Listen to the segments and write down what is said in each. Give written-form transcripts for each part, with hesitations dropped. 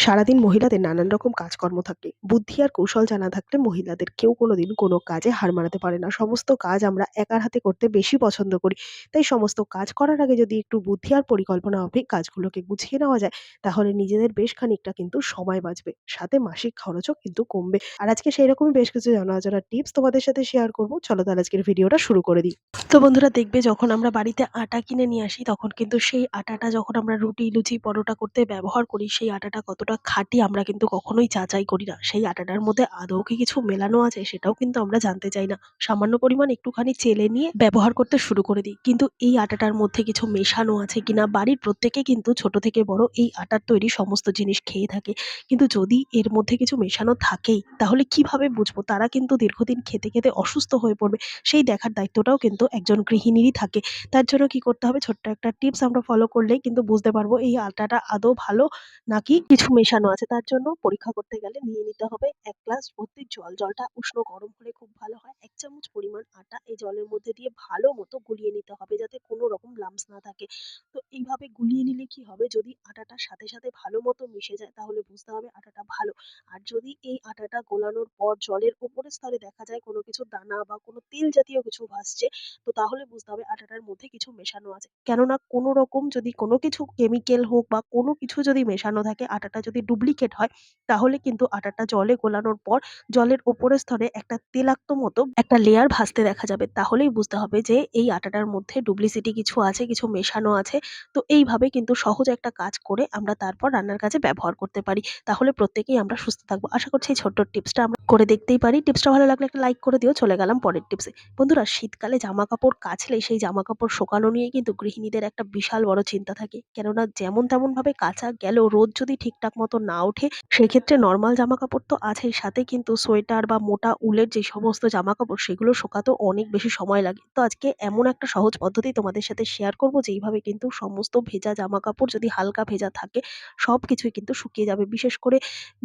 সারাদিন মহিলাদের নানান রকম কাজকর্ম থাকে। বুদ্ধি আর কৌশল জানা থাকলে মহিলাদের কেউ কোনোদিন কোনো কাজে হার মানাতে পারে না। সমস্ত কাজ আমরা একার হাতে করতে বেশি পছন্দ করি। তাই সমস্ত কাজ করার আগে যদি একটু বুদ্ধি আর পরিকল্পনা মাফিক কাজগুলোকে গুছিয়ে নেওয়া যায়, তাহলে নিজেদের বেশ খানিকটা কিন্তু সময় বাঁচবে। সাথে মাসিক খরচও কিন্তু কমবে। আর আজকে সেই রকমই বেশ কিছু জানা অজানা টিপস তোমাদের সাথে শেয়ার করব। চলো তাহলে আজকের ভিডিওটা শুরু করে দিই। তো বন্ধুরা, দেখবে যখন আমরা বাড়িতে আটা কিনে নিয়ে আসি তখন কিন্তু সেই আটাটা যখন আমরা রুটি, লুচি, পরোটা করতে ব্যবহার করি, সেই আটাটা কতটা খাঁটি আমরা কিন্তু কখনোই যাচাই করি না। সেই আটাটার মধ্যে আদৌ কি কিছু মেলানো আছে সেটাও কিন্তু আমরা জানতে চাই না। সামান্য পরিমাণ একটুখানি চেলে নিয়ে ব্যবহার করতে শুরু করে দিই। কিন্তু এই আটাটার মধ্যে কিছু মেশানো আছে কিনা, বাড়ির প্রত্যেকে কিন্তু ছোট থেকে বড় এই আটার তৈরি সমস্ত জিনিস খেয়ে থাকে। কিন্তু যদি এর মধ্যে কিছু মেশানো থাকেই, তাহলে কিভাবে বুঝবো? তারা কিন্তু দীর্ঘদিন খেতে, খেতে অসুস্থ হয়ে পড়বে। সেই দেখার দায়িত্বটাও কিন্তু একজন গৃহিণীরই থাকে। তার জন্য কি করতে হবে, ছোট্ট একটা টিপস আমরা ফলো করলেই কিন্তু বুঝতে পারবো এই আটাটা আদৌ ভালো নাকি কিছু মেশানো আছে। তার জন্য পরীক্ষা করতে গেলে নিয়ে নিতে হবে ১ গ্লাস ভর্তি জল। জলটা উষ্ণ গরম হলে খুব ভালো হয়। ১ চামচ পরিমাণ আটা এই জলের মধ্যে দিয়ে ভালো মতো গুলিয়ে নিতে হবে যাতে কোনো রকম লাম্পস না থাকে। তো এইভাবে গুলিয়ে নিলে কি হবে, যদি আটাটার সাথে, সাথে ভালো মতো মিশে যায় তাহলে বুঝতে হবে আটাটা ভালো। আর যদি এই আটাটা গোলানোর পর জলের উপরের স্তরে দেখা যায় কোনো কিছু দানা বা কোনো তেল জাতীয় কিছু ভাসছে, তো তাহলে বুঝতে হবে আটাটার মধ্যে কিছু মেশানো আছে। কেননা কোনো রকম যদি কোনো কিছু কেমিক্যাল হোক বা কোনো কিছু যদি মেশানো থাকে, আটাটা যদি ডুপ্লিকেট হয়, তাহলে কিন্তু আটাটা জলে গোলানোর পর জলের উপরের স্তরে একটা তেলাক্ত মতো একটা লেয়ার ভাসতে দেখা যাবে। তাহলেই বুঝতে হবে যে এই আটাটার মধ্যে ডুপ্লিসিটি কিছু আছে, কিছু মেশানো আছে। তো এইভাবে কিন্তু সহজ একটা কাজ করে আমরা তারপর রান্নার কাজে ব্যবহার করতে পারি। তাহলে প্রত্যেকেই আমরা সুস্থ থাকবো। আশা করছি এই ছোট্ট টিপসটা আমরা করে দেখতেই পারি। টিপসটা ভালো লাগলে একটা লাইক করে দিও। চলে গেলাম পরের টিপসে। বন্ধুরা, শীতকালে জামাকাপড় কাচলে সেই জামাকাপড় শোকানো নিয়ে কিন্তু গৃহিণীদের একটা বিশাল বড় চিন্তা থাকে। কেননা যেমন তেমন ভাবে কাচা গেলেও রোদ যদি ঠিকঠাক মতো না ওঠে, সেক্ষেত্রে নরমাল জামাকাপড় তো আছেই, সাথে কিন্তু সোয়েটার বা মোটা উলের যে সমস্ত জামাকাপড় সেগুলো শোকাতেও অনেক বেশি সময় লাগে। তো আজকে এমন একটা সহজ পদ্ধতি তোমাদের সাথে শেয়ার করব যেইভাবে কিন্তু সমস্ত ভেজা জামাকাপড়, যদি হালকা ভেজা থাকে, সবকিছুই কিন্তু শুকিয়ে যাবে। বিশেষ করে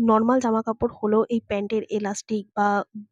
নরমাল জামাকাপড় হলেও এই প্যান্টের এলাস্টিক বা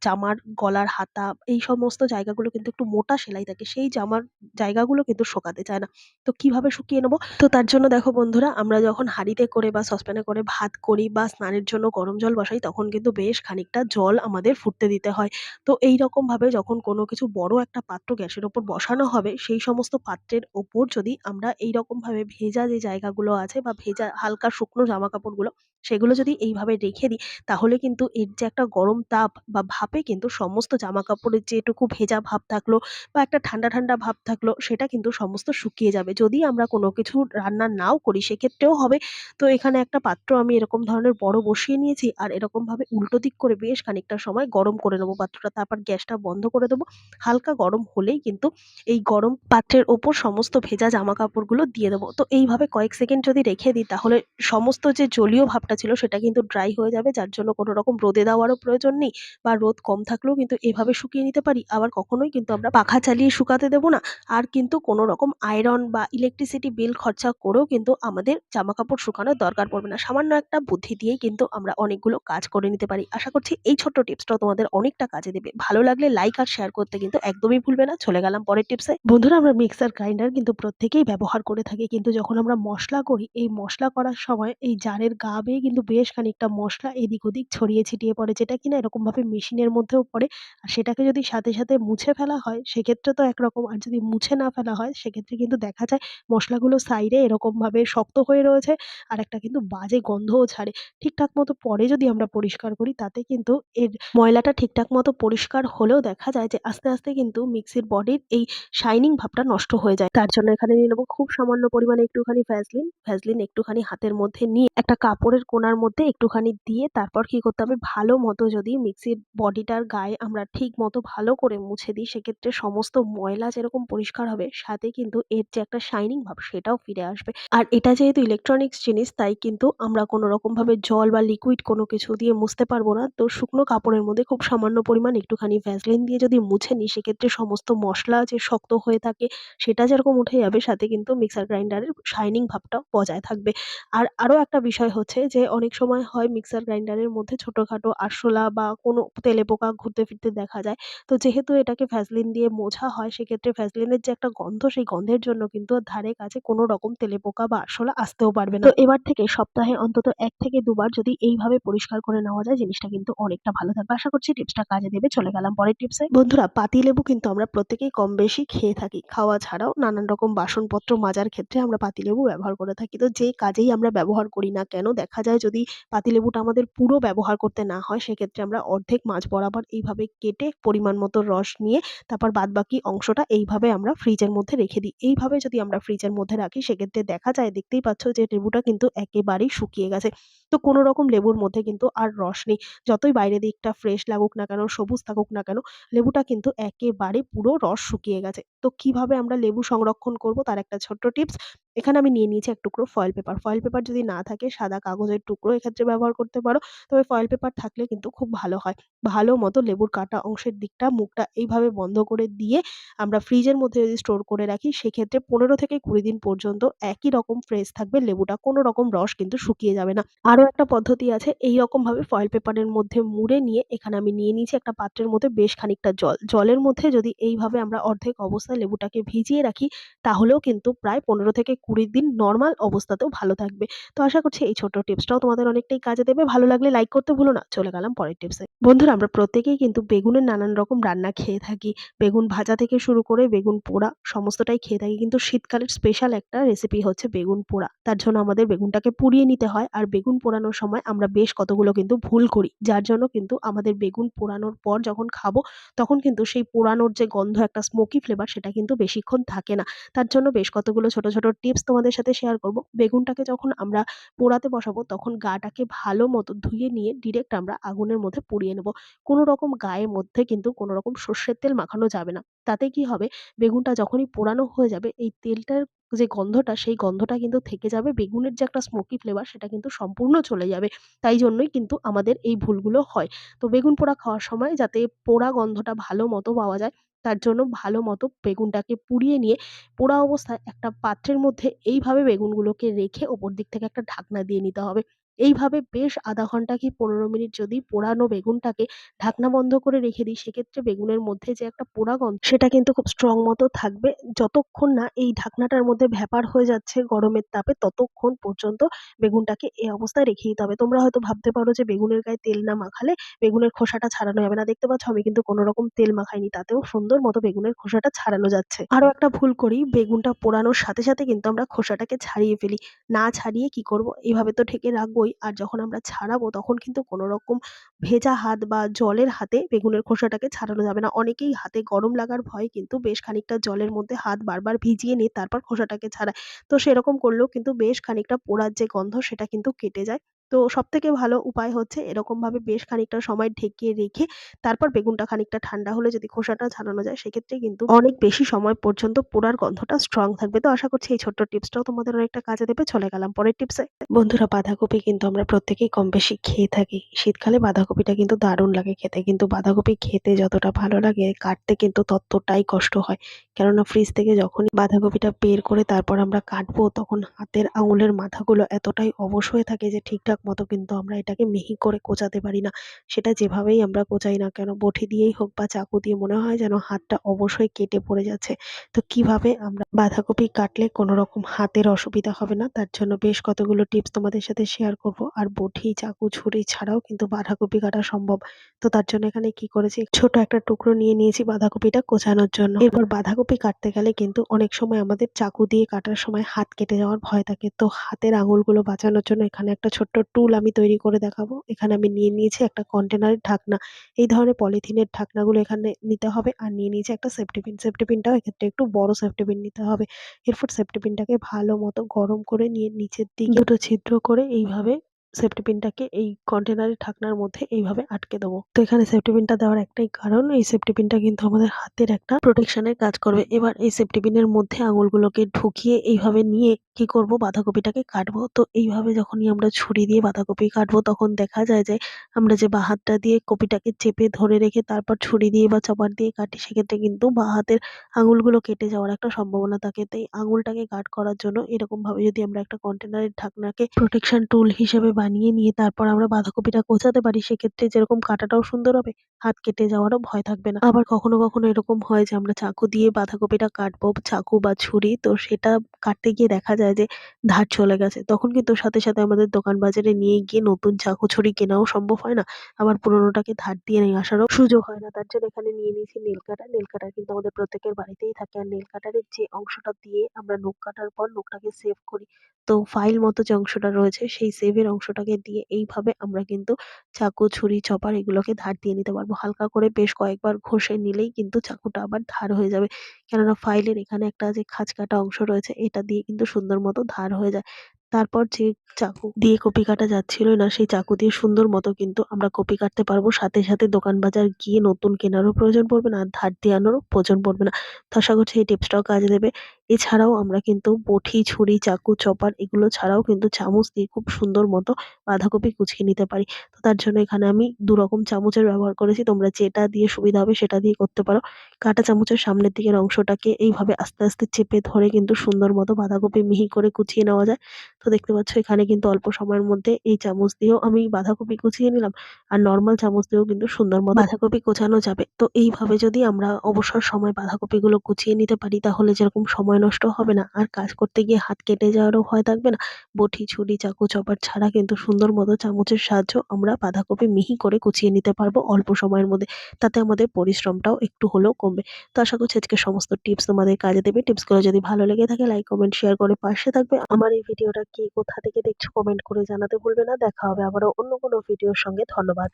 জামার গলার হাতা, এই সমস্ত জায়গাগুলো কিন্তু একটু মোটা সেলাই থাকে। সেই জামার জায়গাগুলো কিন্তু শোকাতে চায় না। তো কিভাবে শুকিয়ে নেব? তো তার জন্য দেখো বন্ধুরা, আমরা যখন হাঁড়িতে করে বা সসপ্যানে করে ভাত করি বা স্নানের জন্য গরম জল বসাই, তখন কিন্তু বেশ খানিকটা জল আমাদের ফুটতে দিতে হয়। তো এইরকমভাবে যখন কোনো কিছু বড় একটা পাত্র গ্যাসের ওপর বসানো হবে, সেই সমস্ত পাত্রের ওপর যদি আমরা এইরকমভাবে ভেজা যে জায়গাগুলো আছে বা ভেজা হালকা শুকনো জামাকাপড়গুলো, সেগুলো যদি এইভাবে রেখে দিই, তাহলে কিন্তু এর যে একটা গরম তাপ বা ভাপে কিন্তু সমস্ত জামাকাপড়ের যেটুকু ভেজা ভাব থাকলো বা একটা ঠান্ডা, ঠান্ডা ভাব থাকলো, সেটা কিন্তু সমস্ত শুকিয়ে যাবে। যদি আমরা কোনো কিছু রান্না নাও করি সেক্ষেত্রেও হবে। তো এখানে একটা পাত্র আমি এরকম ধরনের বড় বসিয়ে নিয়েছি আর এরকমভাবে উল্টো দিক করে বেশ খানিকটা সময় গরম করে নেব পাত্রটা। তারপর গ্যাসটা বন্ধ করে দেবো। হালকা গরম হলেই কিন্তু এই গরম পাত্রের ওপর সমস্ত ভেজা জামাকাপড়গুলো দিয়ে দেবো। তো এইভাবে কয়েক সেকেন্ড যদি রেখে দিই, তাহলে সমস্ত যে জলীয় ভাবটা ছিল সেটা কিন্তু ড্রাই হয়ে যাবে। যার জন্য কোনো রকম রোদে দেওয়ারও প্রয়োজন নেই, বা রোদ কম থাকলেও কিন্তু এভাবে শুকিয়ে নিতে পারি। আবার কখনোই কিন্তু আমরা পাখা চালিয়ে শুকাতে দেব না। আর কিন্তু কোনো রকম আয়রন বা ইলেকট্রিসিটি বিল খরচা করেও কিন্তু আমাদের জামাকাপড় শুকানোর দরকার পড়বে না। সামান্য একটা বুদ্ধি দিয়েই কিন্তু আমরা অনেকগুলো কাজ করে নিতে পারি। আশা করছি এই ছোট্ট টিপসটাও তোমাদের অনেকটা কাজে দেবে। ভালো লাগলে লাইক আর শেয়ার করতে কিন্তু একদমই ভুলবে না। চলে গেলাম পরের টিপসে। বন্ধুরা, আমরা মিক্সার গ্রাইন্ডার কিন্তু প্রত্যেকেই ব্যবহার করে থাকি। কিন্তু যখন আমরা মসলা করি, এই মসলা করার সময় এই জারের গা বেয়ে কিন্তু বেশ খানিকটা মসলা এদিক ওদিক ছড়িয়ে ছিটিয়ে পড়ে, যেটা কিনা এরকমভাবে মেশিনের মধ্যেও পড়ে। আর সেটাকে যদি সাথে, সাথে মুছে ফেলা হয় সেক্ষেত্রে তো একরকম, আর যদি মুছে না ফেলা হয় সেক্ষেত্রে কিন্তু দেখা যায় মসলাগুলো সাইডে এরকমভাবে শক্ত হয়ে রয়েছে আর একটা কিন্তু বাজে গন্ধও ছাড়ে। ঠিকঠাক মতো পরে যদি আমরা পরিষ্কার করি, তাতে কিন্তু এর ময়লাটা ঠিকঠাক মতো পরিষ্কার হলেও দেখা যায় যে আস্তে, আস্তে কিন্তু মিক্সির বডির এই শাইনিং ভাবটা নষ্ট হয়ে যায়। তার জন্য এখানে নিয়ে নেব খুব সামান্য পরিমাণে একটুখানি ভ্যাসলিন। ভ্যাসলিন একটুখানি হাতের মধ্যে নিয়ে একটা কাপড়ের কোণার মধ্যে একটুখানি দিয়ে তারপর কি করতে হবে, ভালো মতো যদি মিক্সির বডিটার গায়ে আমরা ঠিক মতো ভালো করে মুছে দিই, সেক্ষেত্রে সমস্ত ময়লা যেরকম পরিষ্কার হবে, সাথে কিন্তু এর যে একটা শাইনিং ভাব সেটাও ফিরে আসবে। আর এটা যেহেতু ইলেকট্রনিক্স জিনিস, তাই কিন্তু আমরা কোনো রকম ভাবে জল বা লিকুইড কোনো কিছু দিয়ে মুছতে পারবো না। তো শুকনো কাপড়ের মধ্যে খুব সামান্য পরিমাণ একটুখানি ভ্যাসলিন দিয়ে যদি মুছে নিই, সেক্ষেত্রে সমস্ত মসলা যে শক্ত হয়ে থাকে সেটা যেরকম উঠে যাবে, সাথে কিন্তু মিক্সার গ্রাইন্ডারের শাইনিং ভাবটাও বজায় থাকবে। আর আরো একটা বিষয় হচ্ছে যে অনেক সময় হয় মিক্সার গ্রাইন্ডারের মধ্যে ছোটখাটো আরশোলা বা কোনো তেলেপোকা ঘুরতে ফিরতে দেখা যায়। তো যেহেতু এটাকে ভ্যাসলিন দিয়ে মোছা হয়, সেক্ষেত্রে ভ্যাসলিনের যে একটা গন্ধ, সেই গন্ধের জন্য কিন্তু ধারে কাছে কোনো রকম তেলেপোকা বা আরশোলা আসতেও পারবে না। তো এবার থেকে সপ্তাহে অন্তত অন্তত ১ থেকে ২ বার যদি এইভাবে পরিষ্কার করে নেওয়া যায় জিনিসটা কিন্তু অনেকটা ভালো থাকবে। আশা করছি টিপসটা কাজে দেবে। চলে গেলাম পরের টিপসে। বন্ধুরা, পাতিলেবু কিন্তু আমরা প্রত্যেকেই কম বেশি খেয়ে থাকি। খাওয়া ছাড়াও নানান রকম বাসনপত্র মাজার ক্ষেত্রে আমরা পাতিলেবু ব্যবহার করে থাকি। তো যে কাজেই আমরা ব্যবহার করি না কেন, দেখা যায় যদি পাতিলেবুটা আমাদের পুরো ব্যবহার করতে না হয়, সেক্ষেত্রে আমরা অর্ধেক মাঝ বরাবর এইভাবে কেটে পরিমাণ মতো রস নিয়ে তারপর বাদবাকি অংশটা এইভাবে আমরা ফ্রিজের মধ্যে রেখে দিই। এইভাবে যদি আমরা ফ্রিজের মধ্যে রাখি সেক্ষেত্রে দেখা যায়, দেখতেই পাচ্ছ যে লেবুটা কিন্তু একেবারেই শুকিয়ে গেছে। তো কোনো রকম লেবুর মধ্যে কিন্তু আর রস নেই। যতই বাইরের দিকটা ফ্রেশ লাগুক না কেন, সবুজ থাকুক না কেন, লেবুটা কিন্তু একেবারে পুরো রস শুকিয়ে গেছে। তো কিভাবে আমরা লেবু সংরক্ষণ করব তার একটা ছোট্ট টিপস। এখানে আমি নিয়ে নিয়েছি ১ টুকরো ফয়েল পেপার। ফয়েল পেপার যদি না থাকে সাদা কাগজের টুকরো এক্ষেত্রে ব্যবহার করতে পারো। তবে ফয়েল পেপার থাকলে কিন্তু খুব ভালো হয়। ভালো মতো লেবুর কাটা অংশের দিকটা মুখটা এইভাবে বন্ধ করে দিয়ে আমরা ফ্রিজের মধ্যে যদি স্টোর করে রাখি সেক্ষেত্রে ১৫ থেকে ২০ দিন পর্যন্ত একই রকম ফ্রেশ থাকবে লেবুটা। কোনো রকম রস কিন্তু শুকিয়ে যাবে না। আরো একটা পদ্ধতি আছে, এইরকমভাবে ফয়েল পেপারের মধ্যে মুড়ে নিয়ে এখানে আমি নিয়ে নিয়েছি একটা পাত্রের মধ্যে বেশ খানিকটা জল। জলের মধ্যে যদি এইভাবে আমরা অর্ধেক অবস্থায় লেবুটাকে ভিজিয়ে রাখি তাহলেও কিন্তু প্রায় ১৫ থেকে ২০ দিন নরমাল অবস্থাতেও ভালো থাকবে। তো আশা করছি এই ছোট্ট টিপসটাও তোমাদের অনেকটাই কাজে দেবে। ভালো লাগলে লাইক করতে ভুলো না। চলে গেলাম পরের টিপসে। বন্ধুরা, আমরা প্রত্যেকেই কিন্তু বেগুনের নানান রকম রান্না খেয়ে থাকি। বেগুন ভাজা থেকে শুরু করে বেগুন পোড়া সমস্তটাই খেয়ে থাকি। কিন্তু শীতকালের স্পেশাল একটা রেসিপি হচ্ছে বেগুন পোড়া। তার জন্য আমাদের বেগুনটাকে পুড়িয়ে নিতে হয়। আর বেগুন পোড়ানোর সময় আমরা বেশ কতগুলো কিন্তু ভুল করি। যার জন্য কিন্তু আমাদের বেগুন পোড়ানোর পর যখন খাবো তখন কিন্তু সেই পোড়ানোর যে গন্ধ, একটা স্মোকি ফ্লেভার, সেটা কিন্তু বেশিক্ষণ থাকে না। তার জন্য বেশ কতগুলো ছোট, ছোট টিপস তোমাদের সাথে শেয়ার করব। বেগুনটাকে যখন আমরা পোড়াতে বসাবো তখন গাটাকে ভালো মতো ধুয়ে নিয়ে ডিরেক্ট আমরা আগুনের মধ্যে পুড়িয়ে নেব। কোনো রকম গায়ের মধ্যে কিন্তু কোনো রকম সর্ষের তেল মাখানো যাবে না। তাতে কি হবে, বেগুনটা যখনই পোড়ানো হয়ে যাবে এই তেলটার যে গন্ধটা সেই গন্ধটা কিন্তু থেকে যাবে। বেগুনের যে একটা স্মোকি ফ্লেভার সেটা কিন্তু সম্পূর্ণ চলে যাবে। তাই জন্যই কিন্তু আমাদের এই ভুলগুলো হয়। তো বেগুন পোড়া খাওয়ার সময় যাতে পোড়া গন্ধটা ভালো মতো পাওয়া যায় তার জন্য ভালো মতো বেগুনটাকে পুড়িয়ে নিয়ে পোড়া অবস্থায় একটা পাত্রের মধ্যে এইভাবে বেগুনগুলোকে রেখে ওপর দিক থেকে একটা ঢাকনা দিয়ে নিতে হবে। এইভাবে বেশ ০.৫ ঘন্টা কি ১৫ মিনিট যদি পোড়ানো বেগুনটাকে ঢাকনা বন্ধ করে রেখে দিই সেক্ষেত্রে বেগুনের মধ্যে যে একটা পোড়া গন্ধ সেটা কিন্তু খুব স্ট্রং মতো থাকবে। যতক্ষণ না এই ঢাকনাটার মধ্যে ভ্যাপার হয়ে যাচ্ছে গরমের তাপে ততক্ষণ পর্যন্ত বেগুনটাকে এই অবস্থায় রেখে দিতে হবে। তোমরা হয়তো ভাবতে পারো যে বেগুনের গায়ে তেল না মাখালে বেগুনের খোসাটা ছাড়ানো যাবে না। দেখতে পাচ্ছ আমি কিন্তু কোনো রকম তেল মাখাইনি। তাতেও সুন্দর মতো বেগুনের খোসাটা ছাড়ানো যাচ্ছে। আরো একটা ভুল করি, বেগুনটা পোড়ানোর সাথে, সাথে কিন্তু আমরা খোসাটাকে ছাড়িয়ে ফেলি। না ছাড়িয়ে কি করব? এভাবে তো ঢেকে রাখবোই। আর যখন আমরা ছাড়াবো তখন কিন্তু কোনো রকম ভেজা হাত বা জলের হাতে বেগুনের খোসাটাকে ছাড়ানো যাবে না। অনেকেই হাতে গরম লাগার ভয়ে কিন্তু বেশ খানিকটা জলের মধ্যে হাত বারবার ভিজিয়ে নিয়ে তারপর খোসাটাকে ছাড়ায়। তো সেরকম করলেও কিন্তু বেশ খানিকটা পোড়ার যে গন্ধ সেটা কিন্তু কেটে যায়। তো সবথেকে ভালো উপায় হচ্ছে এরকমভাবে বেশ খানিকটা সময় ঢেকে রেখে তারপর বেগুনটা খানিকটা ঠান্ডা হলে যদি খোসাটা ছাড়ানো যায় সেক্ষেত্রে কিন্তু অনেক বেশি সময় পর্যন্ত পোড়ার গন্ধটা স্ট্রং থাকবে। তো আশা করছি এই ছোট্ট টিপসটাও তোমাদের অনেকটা কাজে দেবে। চলে গেলাম পরের টিপসে। বন্ধুরা, বাঁধাকপি কিন্তু আমরা প্রত্যেকেই কম বেশি খেয়ে থাকি। শীতকালে বাঁধাকপিটা কিন্তু দারুণ লাগে খেতে। কিন্তু বাঁধাকপি খেতে যতটা ভালো লাগে কাটতে কিন্তু ততটাই কষ্ট হয়। কেননা ফ্রিজ থেকে যখনই বাঁধাকপিটা বের করে তারপর আমরা কাটবো তখন হাতের আঙুলের মাথাগুলো এতটাই অবশ হয়ে থাকে যে ঠিকঠাক মতো কিন্তু আমরা এটাকে মিহি করে কোচাতে পারি না। সেটা যেভাবেই আমরা কোচাই না কেন, বঁটি দিয়েই হোক বা চাকু দিয়ে, মনে হয় যেন হাতটা অবশ হয়ে কেটে পড়ে যাচ্ছে। তো কিভাবে আমরা বাঁধাকপি কাটলে কোনো রকম হাতের অসুবিধা হবে না তার জন্য বেশ কতগুলো টিপস তোমাদের সাথে শেয়ার করব। আর বঁটি, চাকু, ছুরি ছাড়াও কিন্তু বাঁধাকপি কাটা সম্ভব। তো তার জন্য এখানে কি করেছি, ছোট একটা টুকরো নিয়ে নিয়েছি বাঁধাকপিটা কোচানোর জন্য। এরপর বাঁধাকপি কাটতে গেলে কিন্তু অনেক সময় আমাদের চাকু দিয়ে কাটার সময় হাত কেটে যাওয়ার ভয় থাকে। তো হাতের আঙুলগুলো বাঁচানোর জন্য এখানে একটা ছোট্ট টুল আমি তৈরি করে দেখাবো। এখানে আমি নিয়ে নিয়েছি একটা কন্টেনারের ঢাকনা। এই ধরনের পলিথিনের ঢাকনাগুলো এখানে নিতে হবে। আর নিয়ে নিয়েছি একটা সেফটি পিন। সেফটি পিনটাও এক্ষেত্রে একটু বড় সেফটি পিন নিতে হবে। এরপর সেফটি পিনটাকে ভালো মতো গরম করে নিয়ে নিচের দিকে দুটো ছিদ্র করে এইভাবে সেফটি পিনটাকে এই কন্টেনারের ঢাকনার মধ্যে এইভাবে আটকে দেবো। তো এখানে সেফটি পিনটা দেওয়ার একটাই কারণ, এই সেফটি পিনটা কিন্তু আমাদের হাতের একটা প্রোটেকশনের কাজ করবে। এবার এই সেফটি পিনের মধ্যে আঙুলগুলোকে ঢুকিয়ে এইভাবে নিয়ে কি করব, বাঁধাকপিটাকে কাটবো। তো এইভাবে যখনই আমরা ছুরি দিয়ে বাঁধাকপি কাটবো তখন দেখা যায় যে আমরা যে বাঁ হাতটা দিয়ে কপিটাকে চেপে ধরে রেখে তারপর ছুরি দিয়ে বা চপার দিয়ে কাটি সেক্ষেত্রে কিন্তু বাঁ হাতের আঙুলগুলো কেটে যাওয়ার একটা সম্ভাবনা থাকে। তাই আঙুলটাকে গার্ড করার জন্য এরকম ভাবে যদি আমরা একটা কন্টেনারের ঢাকনাকে প্রোটেকশন টুল হিসেবে বানিয়ে নিয়ে তারপর আমরা বাঁধাকপিটা কোচাতে পারি, সেক্ষেত্রে যেরকম কাটাটাও সুন্দর হবে, হাত কেটে যাওয়ারও ভয় থাকবে না। আবার কখনো, কখনো এরকম হয় যে আমরা চাকু দিয়ে বাঁধাকপিটা কাটবো, চাকু বা ছুরি, তো সেটা কাটতে গিয়ে দেখা যায় যে ধার চলে গেছে। তখন কিন্তু সাথে, সাথে আমাদের দোকান বাজারে নিয়ে গিয়ে নতুন চাকু ছুরি কেনাও সম্ভব হয় না। আবার পুরোনোটাকে ধার দিয়ে নিয়ে আসারও সুযোগ হয় না। তার জন্য এখানে নিয়ে নিয়েছি নেল কাটার। নেল কাটার কিন্তু আমাদের প্রত্যেকের বাড়িতেই থাকে। আর নেল কাটারের যে অংশটা দিয়ে আমরা নখ কাটার পর নখটাকে সেভ করি। তো ফাইল মতো যে অংশটা রয়েছে সেই সেভের অংশটাকে দিয়ে এইভাবে আমরা কিন্তু চাকু, ছুরি, চপার এগুলোকে ধার দিয়ে নিতে পারবো। হালকা করে বেশ কয়েকবার ঘষে নিলেই কিন্তু চাকুটা আবার ধার হয়ে যাবে। কেননা ফাইলের এখানে একটা যে খাঁজ কাটা অংশ রয়েছে এটা দিয়ে কিন্তু সুন্দর মতো ধার হয়ে যায়। তারপর যে চাকু দিয়ে কপি কাটা যাচ্ছিল না সেই চাকু দিয়ে সুন্দর মতো কিন্তু আমরা কপি কাটতে পারবো। সাথে, সাথে দোকান বাজার গিয়ে নতুন কেনারও প্রয়োজন পড়বে না, আর ধার দিয়ে আনারও প্রয়োজন পড়বে না। তো আশা করছি এই টিপসটাও কাজে দেবে। এছাড়াও আমরা কিন্তু বঁটি, ছুরি, চাকু, চপার এগুলো ছাড়াও কিন্তু চামচ দিয়ে খুব সুন্দর মতো বাঁধাকপি কুচিয়ে নিতে পারি। তো তার জন্য এখানে আমি ২ রকম চামচের ব্যবহার করেছি। তোমরা যেটা দিয়ে সুবিধা হবে সেটা দিয়ে করতে পারো। কাঁটা চামচের সামনের দিকের অংশটাকে এইভাবে আস্তে, আস্তে চেপে ধরে কিন্তু সুন্দর মতো বাঁধাকপি মিহি করে কুচিয়ে নেওয়া যায়। তো দেখতে পাচ্ছ এখানে কিন্তু অল্প সময়ের মধ্যে এই চামচ দিয়েও আমি বাঁধাকপি কুচিয়ে নিলাম। আর নরমাল চামচ দিয়েও কিন্তু সুন্দর মতো বাঁধাকপি কোচানো যাবে। তো এইভাবে যদি আমরা অবসর সময়ে বাঁধাকপিগুলো কুচিয়ে নিতে পারি তাহলে যেরকম সময় নষ্ট হবে না, আর কাজ করতে গিয়ে হাত কেটে যাওয়ারও ভয় থাকবে না। বঁটি, ছুরি, চাকু, চপার ছাড়া কিন্তু সুন্দর মতো চামচের সাহায্যেও আমরা বাঁধাকপি মিহি করে কুচিয়ে নিতে পারবো অল্প সময়ের মধ্যে। তাতে আমাদের পরিশ্রমটাও একটু হলেও কমবে। তো আশা করছি আজকের সমস্ত টিপস তোমাদের কাজে দেবে। টিপসগুলো যদি ভালো লেগে থাকে লাইক, কমেন্ট, শেয়ার করে পাশে থাকবে। আমার এই ভিডিওটা কে কোথা থেকে দেখছো কমেন্ট করে জানাতে ভুলবে না। দেখা হবে আবারও অন্য কোনো ভিডিওর সঙ্গে। ধন্যবাদ।